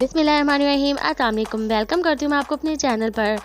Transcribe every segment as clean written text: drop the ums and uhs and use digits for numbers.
बिस्मिल्लाहिर्रहमानिर्रहीम। अस्सलाम वालेकुम। वेलकम करती हूँ मैं आपको अपने चैनल पर।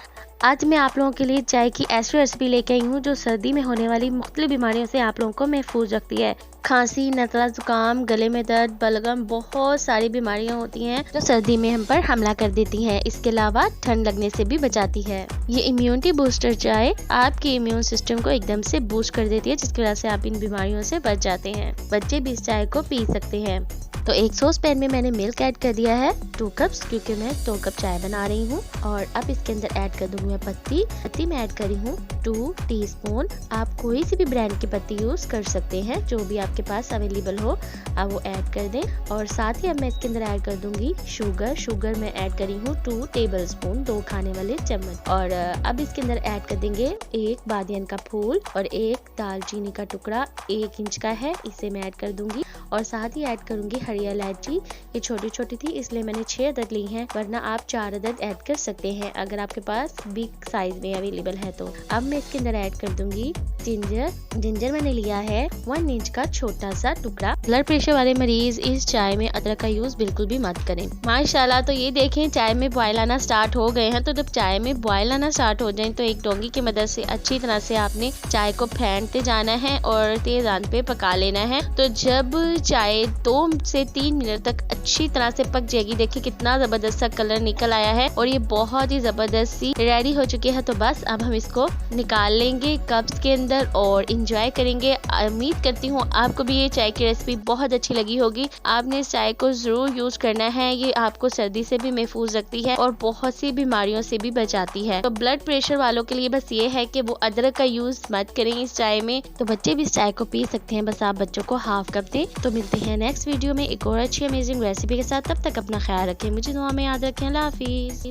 आज मैं आप लोगों के लिए चाय की ऐसी रेसिपी लेके आई हूँ जो सर्दी में होने वाली मुख्तलिफ बीमारियों से आप लोगों को महफूज रखती है। खांसी, नज़ला, जुकाम, गले में दर्द, बलगम, बहुत सारी बीमारियाँ होती हैं जो सर्दी में हम पर हमला कर देती हैं। इसके अलावा ठंड लगने से भी बचाती है। ये इम्यूनिटी बूस्टर चाय आपके इम्यून सिस्टम को एकदम से बूस्ट कर देती है, जिसकी वजह से आप इन बीमारियों से बच जाते हैं। बच्चे भी इस चाय को पी सकते हैं। तो एक सॉस पैन में मैंने मिल्क ऐड कर दिया है 2 कप्स, क्योंकि मैं 2 कप चाय बना रही हूँ। और अब इसके अंदर ऐड कर दूंगी मैं पत्ती मैं ऐड करी हूँ 2 टीस्पून। आप कोई सी भी ब्रांड की पत्ती यूज कर सकते हैं, जो भी आपके पास अवेलेबल हो आप वो ऐड कर दें। और साथ ही अब मैं इसके अंदर ऐड कर दूंगी शुगर मैं ऐड करी हूँ 2 टेबल स्पून, 2 खाने वाले चम्मच। और अब इसके अंदर ऐड कर देंगे 1 बादियन का फूल और 1 दालचीनी का टुकड़ा 1 इंच का है, इसे मैं ऐड कर दूंगी। और साथ ही ऐड करूंगी हरी इलायची। ये छोटी छोटी थी इसलिए मैंने 6 अदद ली हैं, वरना आप 4 अदद ऐड कर सकते हैं अगर आपके पास बिग साइज में अवेलेबल है तो। अब मैं इसके अंदर ऐड कर दूंगी जिंजर मैंने लिया है 1 इंच का छोटा सा टुकड़ा। ब्लड प्रेशर वाले मरीज इस चाय में अदरक का यूज बिल्कुल भी मत करें। माशाल्लाह, तो ये देखें चाय में बॉयल आना स्टार्ट हो गए हैं। तो जब चाय में बॉयल आना स्टार्ट हो जाए तो एक डोंगी की मदद से अच्छी तरह से आपने चाय को फेंटते जाना है और तेज आंच पे पका लेना है। तो जब चाय 2 से 3 मिनट तक अच्छी तरह से पक जाएगी, देखिए कितना जबरदस्त सा कलर निकल आया है और ये बहुत ही जबरदस्त सी रेडी हो चुकी है। तो बस अब हम इसको निकाल लेंगे कप्स के अंदर और इंजॉय करेंगे। उम्मीद करती हूँ आपको भी ये चाय की रेसिपी बहुत अच्छी लगी होगी। आपने इस चाय को जरूर यूज करना है। ये आपको सर्दी से भी महफूज रखती है और बहुत सी बीमारियों से भी बचाती है। तो ब्लड प्रेशर वालों के लिए बस ये है कि वो अदरक का यूज मत करें इस चाय में। तो बच्चे भी इस चाय को पी सकते हैं, बस आप बच्चों को हाफ कप दें। तो मिलते हैं नेक्स्ट वीडियो में एक और अच्छी अमेजिंग रेसिपी के साथ। तब तक अपना ख्याल रखें, मुझे दुआ में याद रखें। अल्लाह हाफिज।